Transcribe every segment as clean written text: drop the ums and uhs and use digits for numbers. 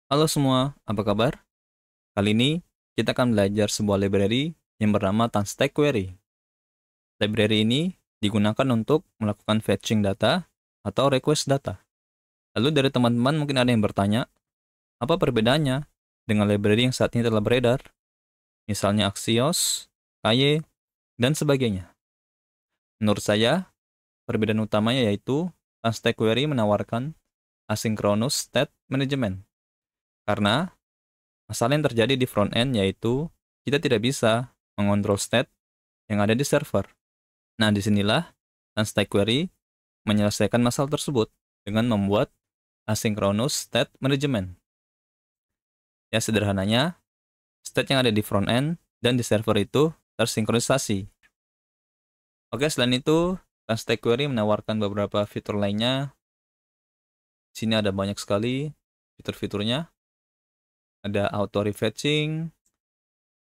Halo semua, apa kabar? Kali ini kita akan belajar sebuah library yang bernama Tanstack Query. Library ini digunakan untuk melakukan fetching data atau request data. Lalu dari teman-teman mungkin ada yang bertanya, apa perbedaannya dengan library yang saat ini telah beredar? Misalnya Axios, Kaye, dan sebagainya. Menurut saya, perbedaan utamanya yaitu Tanstack Query menawarkan asynchronous state management. Karena masalah yang terjadi di front end yaitu kita tidak bisa mengontrol state yang ada di server. Nah, disinilah Tanstack Query menyelesaikan masalah tersebut dengan membuat asynchronous state management. Ya, sederhananya, state yang ada di front end dan di server itu tersinkronisasi. Oke, selain itu, Tanstack Query menawarkan beberapa fitur lainnya. Sini ada banyak sekali fitur-fiturnya. Ada auto refetching,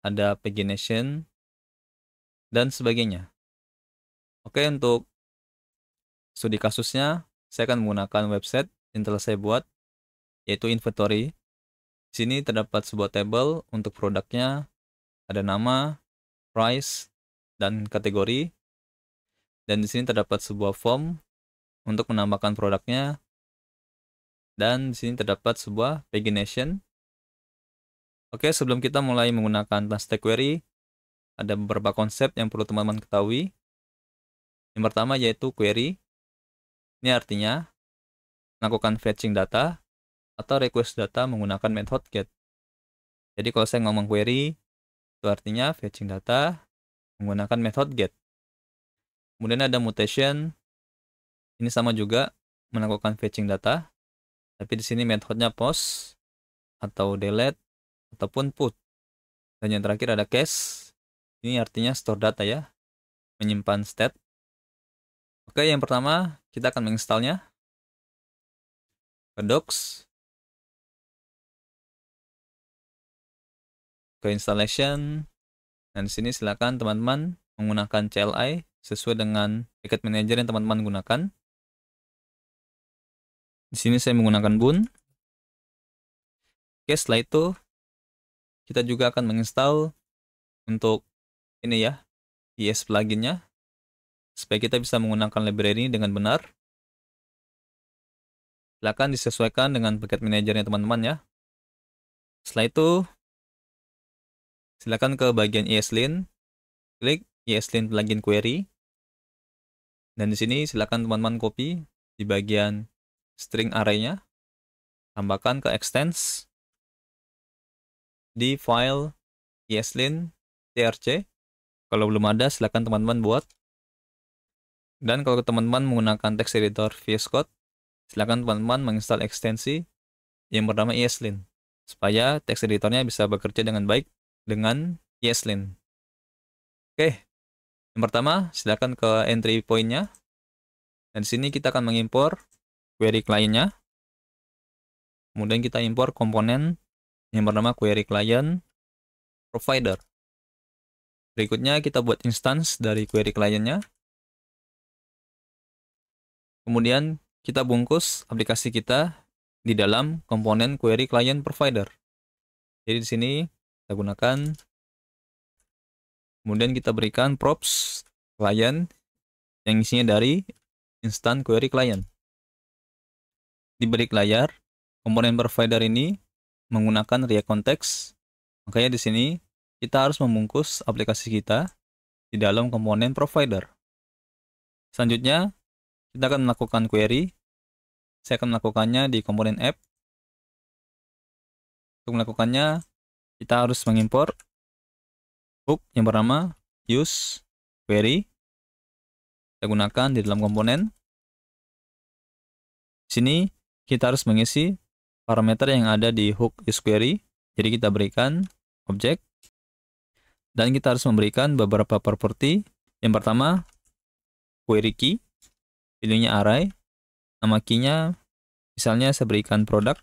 ada pagination, dan sebagainya. Oke, untuk studi kasusnya, saya akan menggunakan website yang telah saya buat, yaitu inventory. Di sini terdapat sebuah table untuk produknya, ada nama, price, dan kategori. Dan di sini terdapat sebuah form untuk menambahkan produknya. Dan di sini terdapat sebuah pagination. Oke, sebelum kita mulai menggunakan Tanstack Query, ada beberapa konsep yang perlu teman-teman ketahui. Yang pertama yaitu query. Ini artinya melakukan fetching data atau request data menggunakan method get. Jadi kalau saya ngomong query, itu artinya fetching data menggunakan method get. Kemudian ada mutation. Ini sama juga melakukan fetching data, tapi di sini metodenya post atau delete ataupun put. Dan yang terakhir ada cache. Ini artinya store data ya, menyimpan state. Oke, yang pertama kita akan menginstalnya ke docs, ke installation, dan di sini silakan teman-teman menggunakan CLI sesuai dengan packet manager yang teman-teman gunakan. Di sini saya menggunakan Boon. Oke, setelah itu kita juga akan menginstal untuk ini ya, ES pluginnya, supaya kita bisa menggunakan library ini dengan benar. Silakan disesuaikan dengan packet manajernya teman-teman ya. Setelah itu, silakan ke bagian ESLint, klik ESLint plugin query, dan di sini silakan teman-teman copy di bagian string array-nya, tambahkan ke extends di file ESLint trc. Kalau belum ada, silakan teman-teman buat. Dan kalau teman-teman menggunakan text editor VS Code, silakan teman-teman menginstal ekstensi yang bernama ESLint, supaya text editornya bisa bekerja dengan baik dengan ESLint. Oke, yang pertama silakan ke entry point-nya, dan di sini kita akan mengimpor query client-nya. Kemudian kita impor komponen yang bernama query client provider. Berikutnya kita buat instance dari query client-nya. Kemudian kita bungkus aplikasi kita di dalam komponen query client provider. Jadi di sini kita gunakan, kemudian kita berikan props client yang isinya dari instant query client. Di balik layar, komponen provider ini menggunakan React Context. Makanya di sini kita harus membungkus aplikasi kita di dalam komponen provider. Selanjutnya, kita akan melakukan query. Saya akan melakukannya di komponen app. Untuk melakukannya, kita harus mengimpor hook yang bernama use query. Kita gunakan di dalam komponen. Di sini kita harus mengisi parameter yang ada di hook use query. Jadi kita berikan objek, dan kita harus memberikan beberapa properti. Yang pertama, query key, pilihnya array, nama key-nya misalnya saya berikan produk.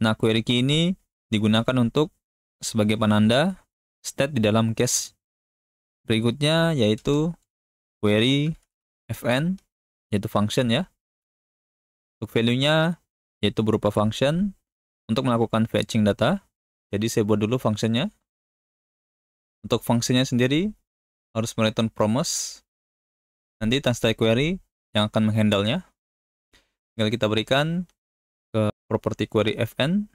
Nah, query key ini digunakan untuk sebagai penanda state di dalam case. Berikutnya yaitu query fn, yaitu function ya. Untuk value-nya yaitu berupa function. untuk melakukan fetching data. Jadi saya buat dulu fungsinya. Untuk fungsinya sendiri harus mereturn promise. Nanti Tanstack query yang akan menghandle-nya. Tinggal kita berikan ke property query fn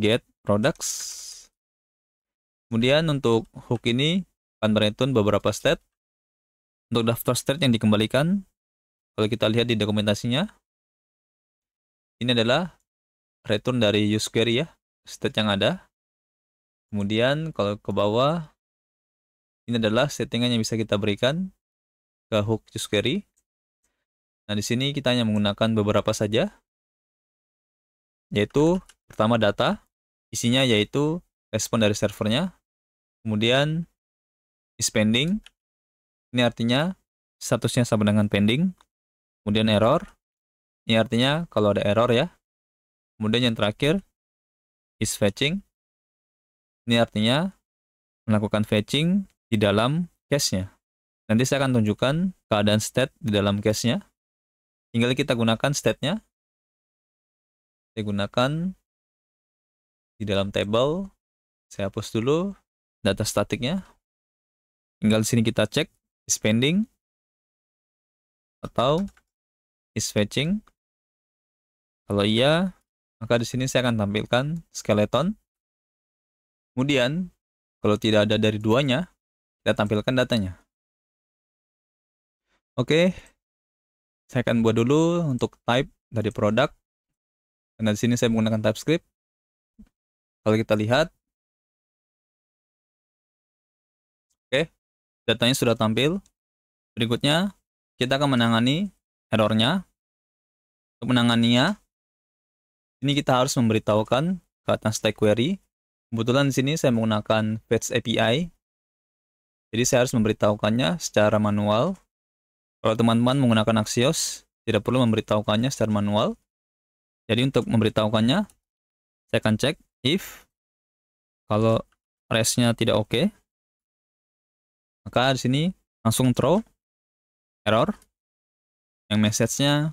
get products. Kemudian untuk hook ini akan mereturn beberapa state. Untuk daftar state yang dikembalikan, kalau kita lihat di dokumentasinya, ini adalah return dari use query ya, state yang ada. Kemudian kalau ke bawah, ini adalah settingan yang bisa kita berikan ke hook use query. Nah, di sini kita hanya menggunakan beberapa saja, yaitu pertama data, isinya yaitu respon dari servernya. Kemudian is pending, ini artinya statusnya sama dengan pending. Kemudian error, ini artinya kalau ada error ya. Kemudian yang terakhir is fetching, ini artinya melakukan fetching di dalam cache-nya. Nanti saya akan tunjukkan keadaan state di dalam cache-nya. Tinggal kita gunakan state-nya. Saya gunakan di dalam table. Saya hapus dulu data statiknya. Tinggal di sini kita cek is pending atau is fetching. Kalau iya, maka di sini saya akan tampilkan skeleton. Kemudian, kalau tidak ada dari duanya, kita tampilkan datanya. Oke, saya akan buat dulu untuk type dari produk. Karena di sini saya menggunakan TypeScript. Kalau kita lihat, oke, datanya sudah tampil. Berikutnya, kita akan menangani errornya. Untuk menanganinya, ini kita harus memberitahukan ke Tanstack query. Kebetulan di sini saya menggunakan Fetch API. Jadi saya harus memberitahukannya secara manual. Kalau teman-teman menggunakan Axios, tidak perlu memberitahukannya secara manual. Jadi untuk memberitahukannya, saya akan cek if kalau res-nya tidak oke, maka di sini langsung throw error yang message-nya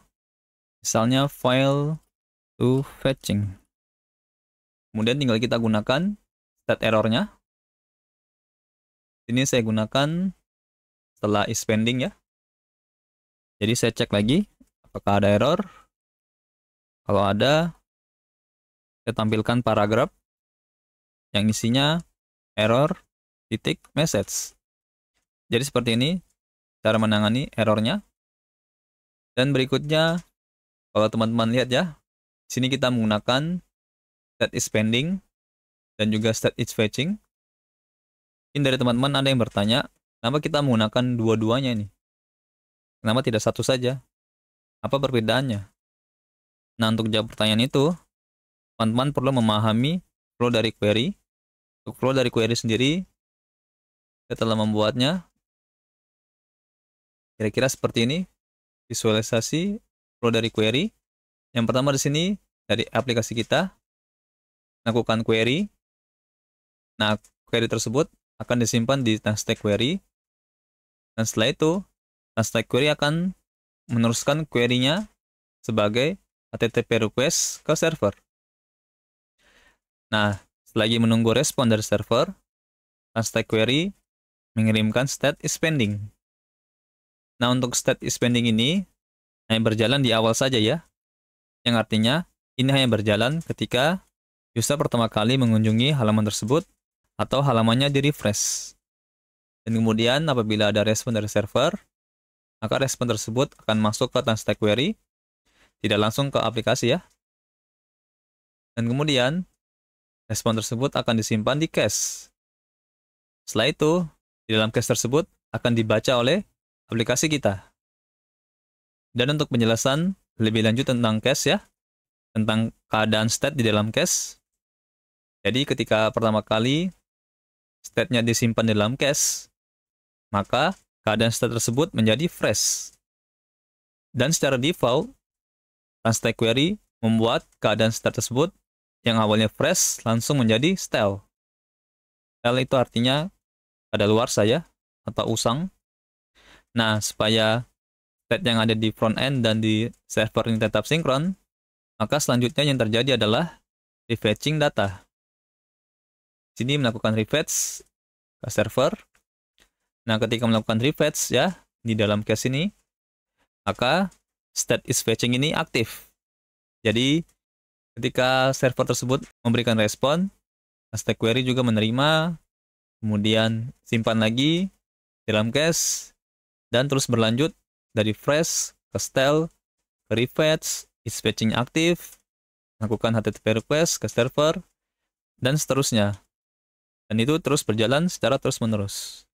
misalnya file to fetching. Kemudian tinggal kita gunakan state error-nya. Ini saya gunakan setelah is pending ya. Jadi saya cek lagi apakah ada error. Kalau ada, saya tampilkan paragraf yang isinya error titik message. Jadi seperti ini cara menangani errornya. Dan berikutnya, kalau teman-teman lihat ya, sini kita menggunakan state is pending dan juga state is fetching. Ini dari teman-teman ada yang bertanya, kenapa kita menggunakan dua-duanya ini? Kenapa tidak satu saja? Apa perbedaannya? Nah, untuk jawab pertanyaan itu, teman-teman perlu memahami flow dari query. Untuk flow dari query sendiri, saya telah membuatnya kira-kira seperti ini. Visualisasi flow dari query. Yang pertama di sini, dari aplikasi kita, lakukan query. Nah, query tersebut akan disimpan di Tanstack query. Dan setelah itu, Tanstack query akan meneruskan query-nya sebagai HTTP request ke server. Nah, selagi menunggu respon dari server, Tanstack query mengirimkan state is pending. Nah, untuk state is pending ini hanya berjalan di awal saja ya. Yang artinya, ini hanya berjalan ketika user pertama kali mengunjungi halaman tersebut atau halamannya di-refresh. Dan kemudian apabila ada respon dari server, maka respon tersebut akan masuk ke Tanstack query, tidak langsung ke aplikasi ya. Dan kemudian, respon tersebut akan disimpan di cache. Setelah itu, di dalam cache tersebut akan dibaca oleh aplikasi kita. Dan untuk penjelasan lebih lanjut tentang cache ya, tentang keadaan state di dalam cache. Jadi ketika pertama kali state-nya disimpan di dalam cache, maka keadaan state tersebut menjadi fresh. Dan secara default, Tanstack query membuat keadaan state tersebut yang awalnya fresh langsung menjadi stale. Stale itu artinya kadaluarsa ya, atau usang. Nah, supaya state yang ada di front end dan di server ini tetap sinkron, maka selanjutnya yang terjadi adalah refetching data. Sini melakukan refetch ke server. Nah, ketika melakukan refetch ya, di dalam case ini, maka state is fetching ini aktif. Jadi, ketika server tersebut memberikan respon, stack query juga menerima, kemudian simpan lagi dalam cache, dan terus berlanjut dari fresh ke stale, ke refetch, is fetching aktif, lakukan HTTP request ke server, dan seterusnya. Dan itu terus berjalan secara terus-menerus.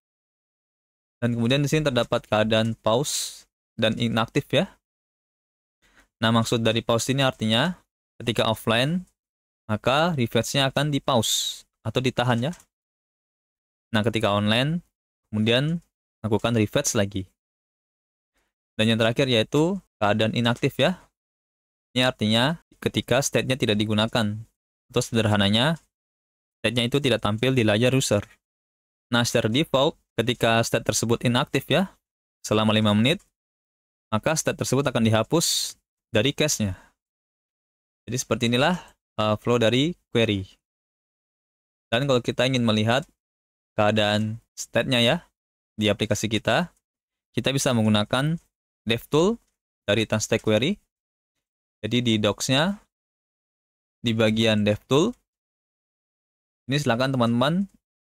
Dan kemudian di sini terdapat keadaan pause dan inaktif ya. Nah, maksud dari pause ini artinya ketika offline, maka refetch-nya akan di-pause atau ditahan ya. Nah, ketika online, kemudian lakukan refetch lagi. Dan yang terakhir yaitu keadaan inaktif ya. Ini artinya ketika state-nya tidak digunakan. Atau sederhananya, state-nya itu tidak tampil di layar user. Nah, secara default, ketika state tersebut inaktif ya, selama 5 menit, maka state tersebut akan dihapus dari cache-nya. Jadi seperti inilah flow dari query. Dan kalau kita ingin melihat keadaan state-nya ya, di aplikasi kita bisa menggunakan DevTool dari Tanstack Query. Jadi di docs-nya, di bagian DevTool, ini silakan teman-teman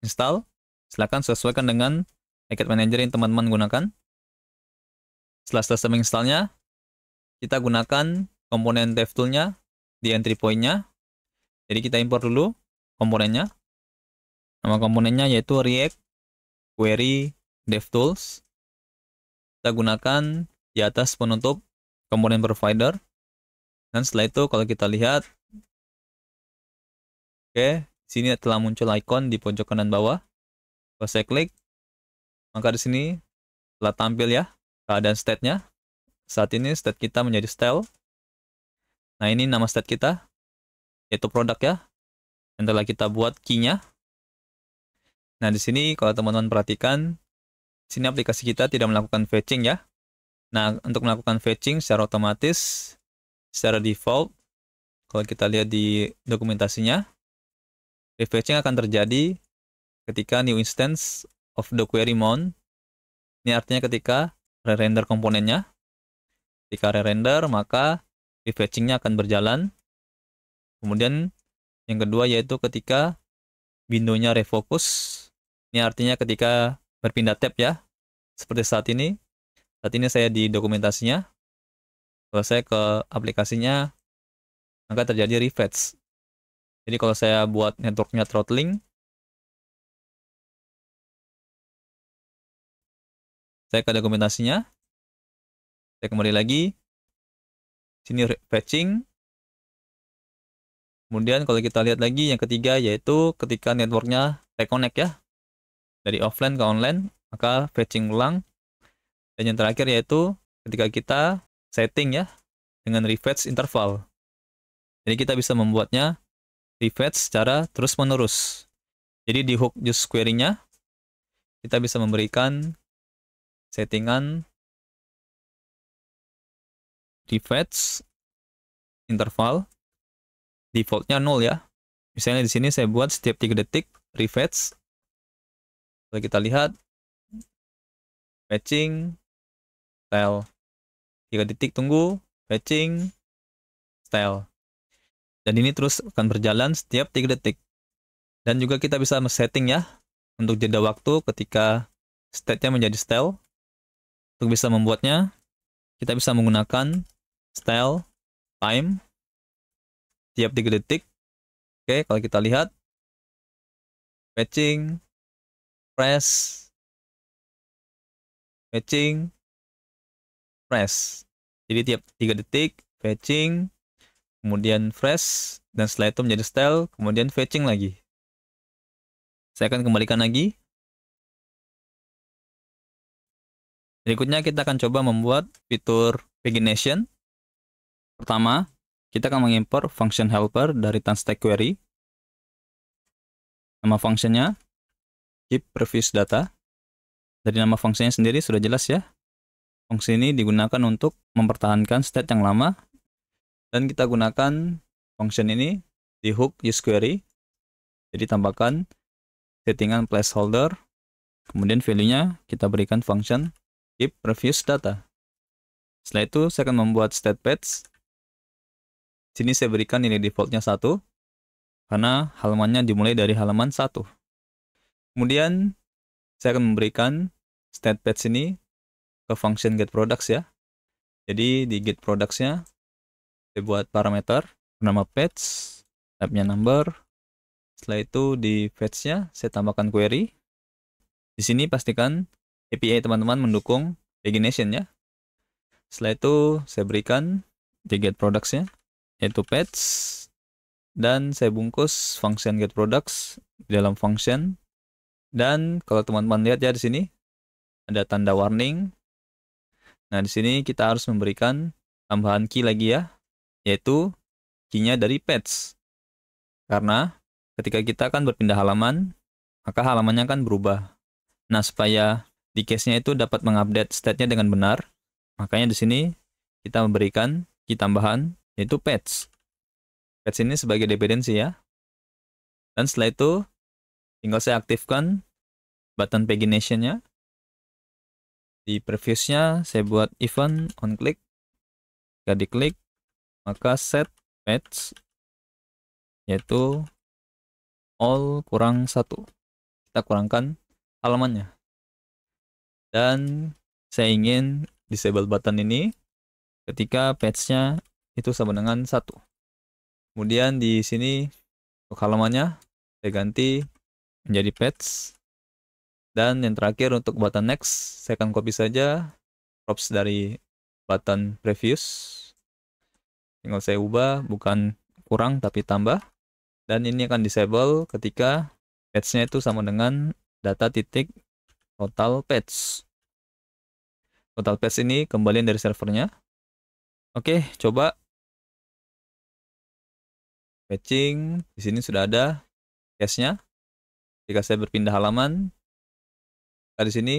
install. Silakan sesuaikan dengan packet manager yang teman-teman gunakan. Setelah selesai menginstalnya, kita gunakan komponen DevTool-nya di entry point-nya. Jadi kita import dulu komponennya. Nama komponennya yaitu React Query DevTools. Kita gunakan di atas penutup komponen provider. Dan setelah itu kalau kita lihat, oke, sini telah muncul icon di pojok kanan bawah. Kalau saya klik, maka di sini telah tampil ya keadaan state-nya. Saat ini state kita menjadi stale. Nah, ini nama state kita, yaitu produk ya, yang telah kita buat key-nya. Nah, di sini kalau teman-teman perhatikan, di sini aplikasi kita tidak melakukan fetching ya. Nah, untuk melakukan fetching secara otomatis, secara default, kalau kita lihat di dokumentasinya, refetching akan terjadi ketika new instance of the query mount. Ini artinya ketika re-render komponennya. Ketika re-render, maka refetching-nya akan berjalan. Kemudian yang kedua yaitu ketika window-nya refocus. Ini artinya ketika berpindah tab ya. Seperti saat ini. Saat ini saya di dokumentasinya. Kalau saya ke aplikasinya, maka terjadi refetch. Jadi kalau saya buat networknya throttling, saya ke dokumentasinya, saya kembali lagi, sini fetching. Kemudian kalau kita lihat lagi yang ketiga yaitu ketika networknya reconnect ya, dari offline ke online, maka fetching ulang. Dan yang terakhir yaitu ketika kita setting ya, dengan refetch interval. Jadi kita bisa membuatnya refetch secara terus-menerus. Jadi di hook use query-nya, kita bisa memberikan settingan refetch interval, defaultnya 0 ya. Misalnya di sini saya buat setiap 3 detik refetch. Kalau kita lihat, fetching, style. 3 detik tunggu, fetching, style. Dan ini terus akan berjalan setiap 3 detik. Dan juga kita bisa setting ya, untuk jeda waktu ketika state-nya menjadi style. Untuk bisa membuatnya, kita bisa menggunakan style time tiap 3 detik. Oke, kalau kita lihat fetching, press, fetching, press. Jadi tiap 3 detik fetching, kemudian fresh, dan setelah itu menjadi style, kemudian fetching lagi. Saya akan kembalikan lagi. Berikutnya kita akan coba membuat fitur pagination. Pertama, kita akan mengimpor function helper dari Tanstack Query. Nama fungsinya keep previous data. Dari nama fungsinya sendiri sudah jelas ya. Fungsi ini digunakan untuk mempertahankan state yang lama. Dan kita gunakan function ini di hook useQuery. Jadi tambahkan settingan placeholder, kemudian value-nya kita berikan function keep previous data. Setelah itu saya akan membuat state page. Sini saya berikan nilai defaultnya 1, karena halamannya dimulai dari halaman 1. Kemudian saya akan memberikan state page ini ke function getProducts ya. Jadi di getProducts-nya saya buat parameter bernama page, type-nya number. Setelah itu di fetch-nya saya tambahkan query. Di sini pastikan API teman-teman mendukung pagination ya. Setelah itu saya berikan di getProducts-nya, yaitu page, dan saya bungkus function getProducts di dalam function. Dan kalau teman-teman lihat ya di sini ada tanda warning. Nah, di sini kita harus memberikan tambahan key lagi ya, yaitu key-nya dari page. Karena ketika kita akan berpindah halaman, maka halamannya akan berubah. Nah, supaya di case-nya itu dapat mengupdate state-nya dengan benar, makanya di sini kita memberikan key tambahan, yaitu page. Page ini sebagai dependensi ya. Dan setelah itu, tinggal saya aktifkan button pagination-nya. Di previous-nya, saya buat event on click. Jika diklik, maka set page, yaitu all kurang 1. Kita kurangkan halamannya. Dan saya ingin disable button ini ketika page-nya itu sama dengan 1. Kemudian di sini untuk halamannya saya ganti menjadi page. Dan yang terakhir untuk button next, saya akan copy saja props dari button previous. Tinggal saya ubah, bukan kurang tapi tambah. Dan ini akan disable ketika page-nya itu sama dengan data titik total page. Total page ini kembalian dari servernya. Oke, coba fetching. Di sini sudah ada case-nya. Jika saya berpindah halaman, di sini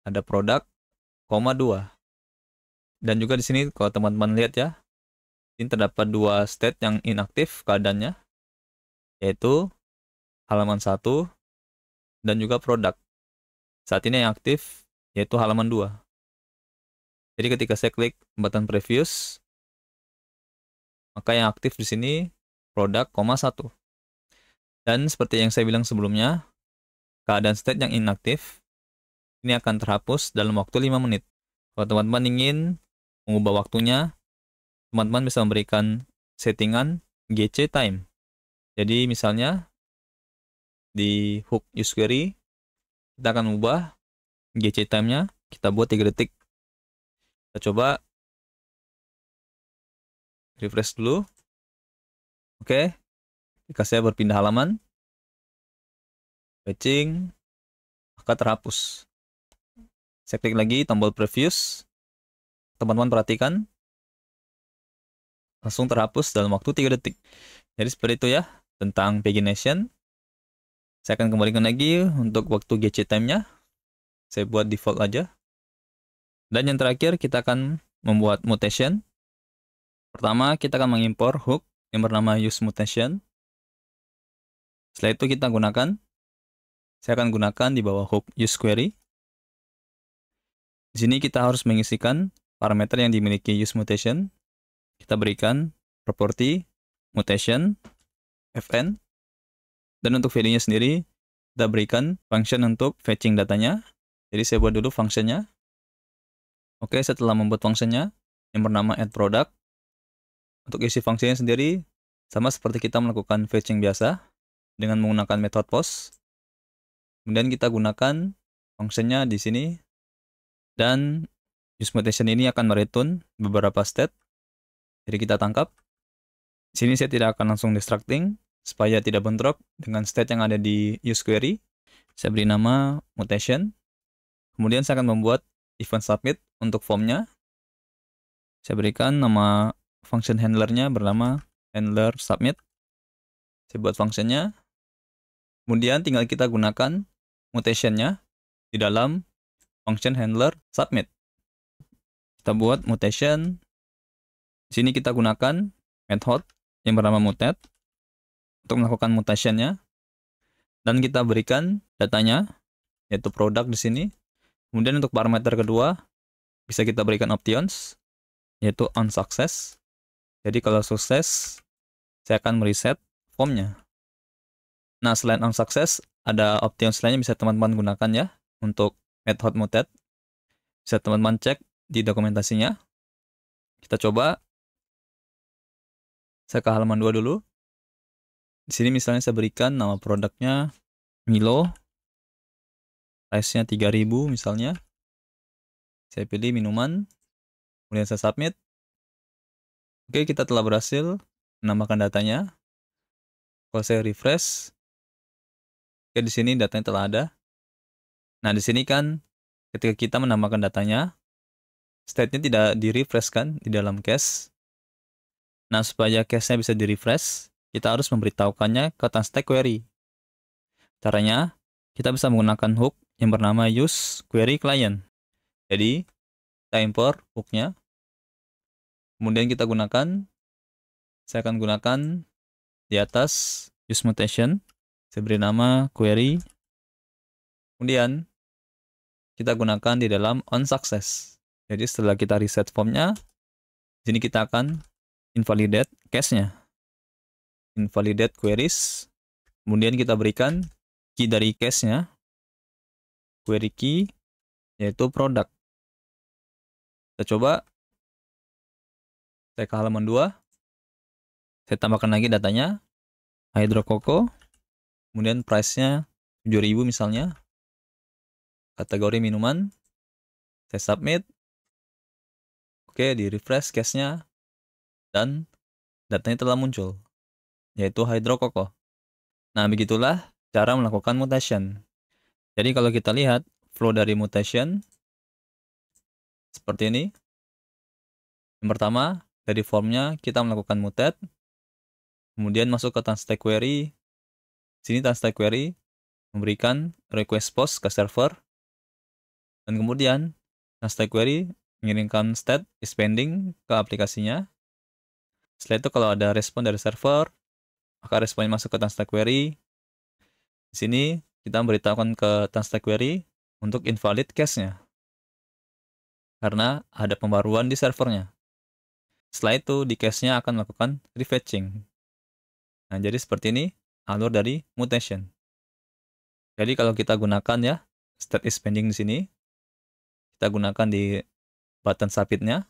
ada produk, 2. Dan juga di sini kalau teman-teman lihat ya, ini terdapat 2 state yang inaktif keadaannya, yaitu halaman 1 dan juga produk. Saat ini yang aktif yaitu halaman 2. Jadi ketika saya klik button previous, maka yang aktif di sini produk, 1. Dan seperti yang saya bilang sebelumnya, keadaan state yang inaktif ini akan terhapus dalam waktu 5 menit. Kalau teman-teman ingin mengubah waktunya, teman-teman bisa memberikan settingan GC time. Jadi misalnya di hook useQuery, kita akan ubah GC time-nya, kita buat 3 detik. Kita coba refresh dulu. Oke, jika saya berpindah halaman, fetching, maka terhapus. Saya klik lagi tombol previous. Teman-teman perhatikan, langsung terhapus dalam waktu 3 detik. Jadi seperti itu ya, tentang pagination. Saya akan kembalikan lagi untuk waktu GC time-nya. Saya buat default aja. Dan yang terakhir, kita akan membuat mutation. Pertama, kita akan mengimpor hook yang bernama useMutation. Setelah itu kita gunakan. Saya akan gunakan di bawah hook useQuery. Di sini kita harus mengisikan parameter yang dimiliki useMutation. Kita berikan property mutation fn. Dan untuk value-nya sendiri, kita berikan function untuk fetching datanya. Jadi saya buat dulu function-nya. Oke, setelah membuat function-nya yang bernama addProduct, untuk isi fungsinya sendiri sama seperti kita melakukan fetching biasa dengan menggunakan method post. Kemudian kita gunakan function-nya di sini. Dan useMutation ini akan mereturn beberapa state. Jadi kita tangkap. Di sini saya tidak akan langsung destructing supaya tidak bentrok dengan state yang ada di useQuery. Saya beri nama mutation. Kemudian saya akan membuat event submit untuk formnya. Saya berikan nama function handler-nya bernama handler submit. Saya buat function-nya. Kemudian tinggal kita gunakan mutation-nya di dalam function handler submit. Kita buat mutation. Di sini kita gunakan method yang bernama mutate. untuk melakukan mutationnya, dan kita berikan datanya, yaitu produk di sini. Kemudian untuk parameter kedua, bisa kita berikan options, yaitu on success. Jadi kalau sukses, saya akan mereset formnya. Nah, selain on success, ada options lainnya bisa teman-teman gunakan ya, untuk method mutate. Bisa teman-teman cek di dokumentasinya. Kita coba. Saya ke halaman 2 dulu. Di sini misalnya saya berikan nama produknya Milo. Price-nya 3.000 misalnya. Saya pilih minuman. Kemudian saya submit. Oke, kita telah berhasil menambahkan datanya. Kalau saya refresh, oke, di sini datanya telah ada. Nah, di sini kan ketika kita menambahkan datanya, state-nya tidak di-refresh kan di dalam cache. Nah, supaya cache-nya bisa di-refresh, kita harus memberitahukannya ke TanStack Query. Caranya, kita bisa menggunakan hook yang bernama use query client. Jadi, kita import hook-nya. Kemudian kita gunakan, saya akan gunakan di atas use mutation. Saya beri nama query. Kemudian, kita gunakan di dalam on success. Jadi, setelah kita reset formnya, di sini kita akan invalidate cache-nya. Invalidate queries. Kemudian kita berikan key dari cache-nya. Query key, yaitu produk. Kita coba. Saya ke halaman 2. Saya tambahkan lagi datanya. Hydro Coco. Kemudian price-nya 7.000 misalnya. Kategori minuman. Saya submit. Oke, di refresh cache-nya. Dan datanya telah muncul, yaitu Hydro Coco. Nah, begitulah cara melakukan mutation. Jadi kalau kita lihat flow dari mutation seperti ini. Yang pertama, dari formnya kita melakukan mutate. Kemudian masuk ke TanStack Query. Sini TanStack Query memberikan request post ke server. Dan kemudian TanStack Query mengirimkan state is pending ke aplikasinya. Setelah itu kalau ada respon dari server, maka responnya masuk ke TanStack Query. Di sini kita memberitahukan ke TanStack Query untuk invalid cache-nya. Karena ada pembaruan di servernya. Setelah itu di cache-nya akan melakukan refetching. Nah, jadi seperti ini alur dari mutation. Jadi kalau kita gunakan ya state is pending di sini, kita gunakan di button submit-nya.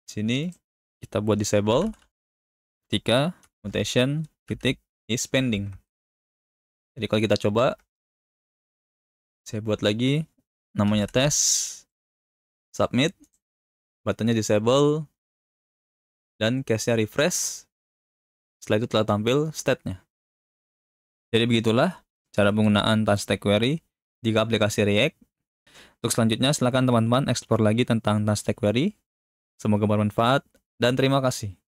Sini kita buat disable ketika mutation titik is pending. Jadi kalau kita coba, saya buat lagi namanya test, submit, buttonnya disable, dan cache-nya refresh. Setelah itu telah tampil state-nya. Jadi begitulah cara penggunaan TanStack Query di aplikasi React. Untuk selanjutnya, silakan teman-teman eksplor lagi tentang TanStack Query. Semoga bermanfaat, dan terima kasih.